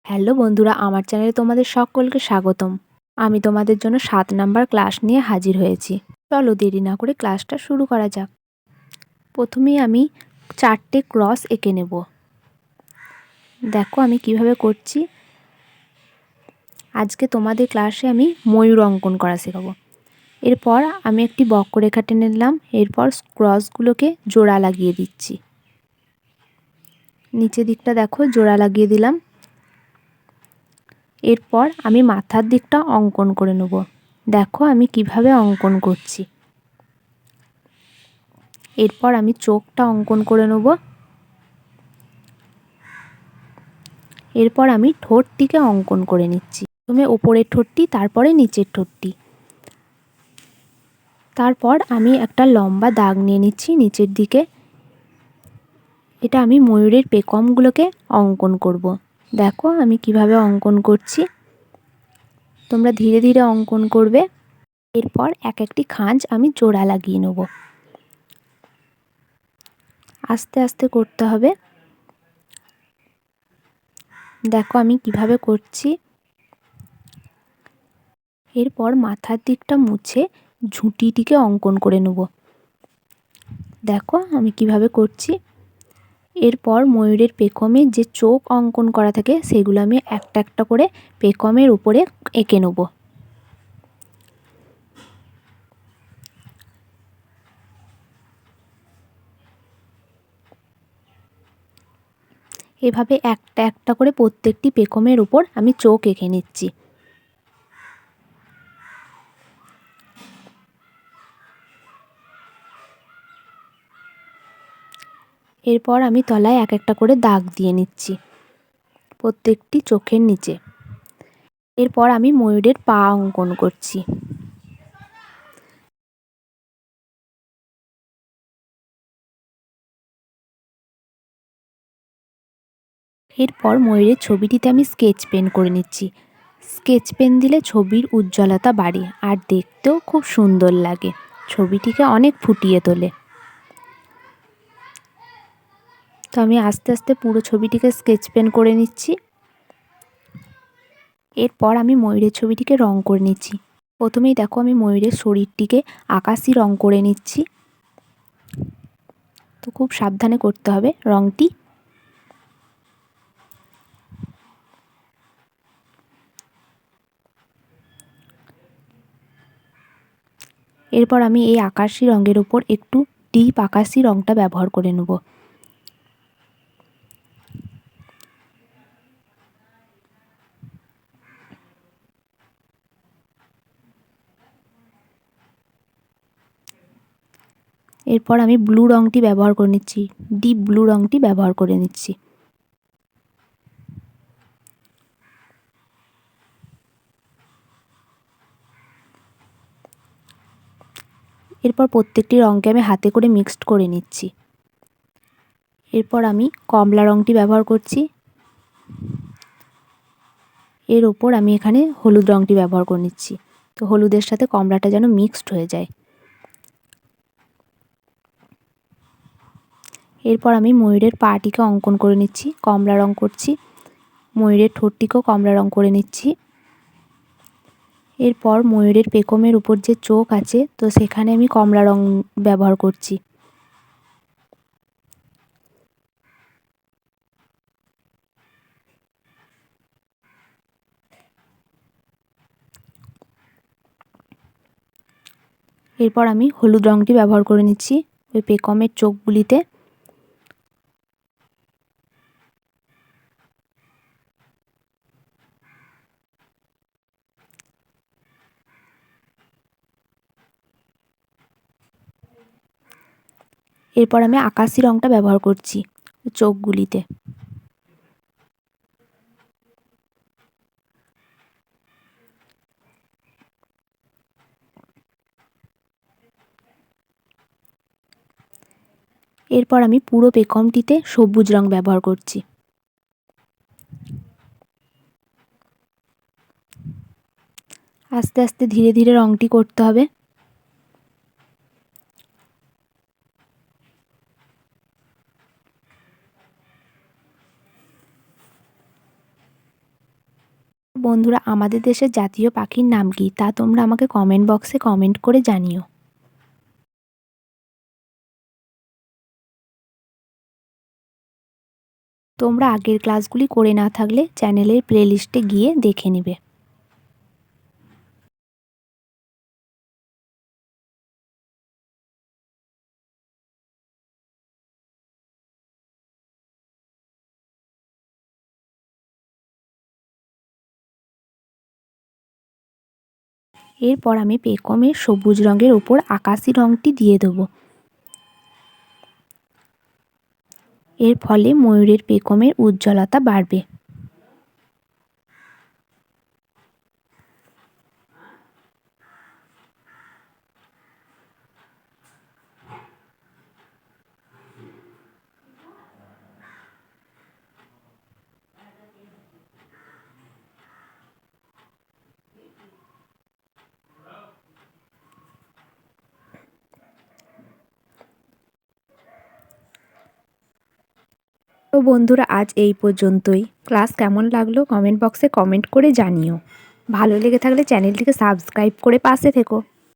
Hello বন্ধুরা, আমার চ্যানেলে তোমাদের সকলকে স্বাগতম। আমি তোমাদের জন্য 7 নাম্বার ক্লাস নিয়ে হাজির হয়েছি। চলো দেরি না করে ক্লাসটা শুরু করা যাক। প্রথমেই আমি 4টে ক্রস এঁকে নেব। দেখো আমি কিভাবে করছি। আজকে তোমাদের ক্লাসে আমি ময়ূর অঙ্কন করা শেখাবো। এরপর আমি একটি বক্ররেখা টেনে নিলাম। এরপর ক্রসগুলোকে জোড়া লাগিয়ে দিচ্ছি। নিচের দিকটা দেখো জোড়া লাগিয়ে দিলাম। এরপর আমি মাথার দিকটা অঙ্কন করে নেব। দেখো আমি কিভাবে অঙ্কন করছি। এরপর আমি চোখটা অঙ্কন করে নেব। এরপর আমি ঠোঁটটিকে অঙ্কন করে নিচ্ছি। প্রথমে ওপরের ঠোঁটটি, তারপরে নিচের ঠোঁটটি। তারপর আমি একটা লম্বা দাগ নিয়ে নিচ্ছি নিচের দিকে। এটা আমি ময়ূরের পেখমগুলোকে অঙ্কন করব। দেখো আমি কিভাবে অঙ্কন করছি। তোমরা ধীরে ধীরে অঙ্কন করবে। এরপর এক একটি খাঁজ আমি জোড়া লাগিয়ে নেব। আস্তে আস্তে করতে হবে। দেখো আমি কিভাবে করছি। এরপর মাথার দিকটা মুছে ঝুঁটিটিকে অঙ্কন করে নেব। দেখো আমি কিভাবে করছি। এরপর ময়ূরের পেখমে যে চোখ অঙ্কন করা থাকে সেগুলো আমি একটা একটা করে পেখমের উপরে এঁকে নেব। এভাবে একটা একটা করে প্রত্যেকটি পেখমের উপর আমি চোখ এঁকে নিচ্ছি। এরপর আমি তলায় এক একটা করে দাগ দিয়ে নিচ্ছি প্রত্যেকটি চোখের নিচে। এরপর আমি ময়ূরের পা অঙ্কন করছি। এরপর ময়ূরের ছবিটিতে আমি স্কেচ পেন করে নিচ্ছি। স্কেচ পেন দিলে ছবির উজ্জ্বলতা বাড়ে আর দেখতেও খুব সুন্দর লাগে, ছবিটিকে অনেক ফুটিয়ে তোলে। তো আমি আস্তে আস্তে পুরো ছবিটিকে স্কেচ পেন করে নিচ্ছি। এরপর আমি ময়ূরের ছবিটিকে রং করে নিচ্ছি। প্রথমেই দেখো আমি ময়ূরের শরীরটিকে আকাশি রং করে নিচ্ছি। তো খুব সাবধানে করতে হবে রংটি। এরপর আমি এই আকাশি রঙের উপর একটু ডিপ আকাশি রংটা ব্যবহার করে নেব। এরপর আমি ব্লু রংটি ব্যবহার করে নিচ্ছি, ডিপ ব্লু রংটি ব্যবহার করে নিচ্ছি। এরপর প্রত্যেকটি রঙকে আমি হাতে করে মিক্সড করে নিচ্ছি। এরপর আমি কমলা রংটি ব্যবহার করছি। এর ওপর আমি এখানে হলুদ রংটি ব্যবহার করে নিচ্ছি। তো হলুদের সাথে কমলাটা যেন মিক্সড হয়ে যায়। এরপর আমি ময়ূরের পাটিকে অঙ্কন করে নিচ্ছি, কমলা রং করছি। ময়ূরের ঠোঁটটিকেও কমলা রং করে নিচ্ছি। এরপর ময়ূরের পেখমের উপর যে চোখ আছে তো সেখানে আমি কমলা রং ব্যবহার করছি। এরপর আমি হলুদ রংটি ব্যবহার করে নিচ্ছি ওই পেখমের চোখগুলিতে। এরপর আমি আকাশি রংটা ব্যবহার করছি চোখগুলিতে। এরপর আমি পুরো পেখমটিতে সবুজ রং ব্যবহার করছি। আস্তে আস্তে ধীরে ধীরে রংটি করতে হবে। বন্ধুরা, আমাদের দেশের জাতীয় পাখির নাম কি তা তোমরা আমাকে কমেন্ট বক্সে কমেন্ট করে জানিও। তোমরা আগের ক্লাসগুলি করে না থাকলে চ্যানেলের প্লেলিস্টে গিয়ে দেখে নেবে। এরপর আমি পেকমের সবুজ রঙের ওপর আকাশি রঙটি দিয়ে দেবো। এর ফলে ময়ূরের পেকমের উজ্জ্বলতা বাড়বে। তো বন্ধুরা, আজ এই পর্যন্তই। ক্লাস কেমন লাগলো কমেন্ট বক্সে কমেন্ট করে জানিও। ভালো লেগে থাকলে চ্যানেলটিকে সাবস্ক্রাইব করে পাশে থেকো।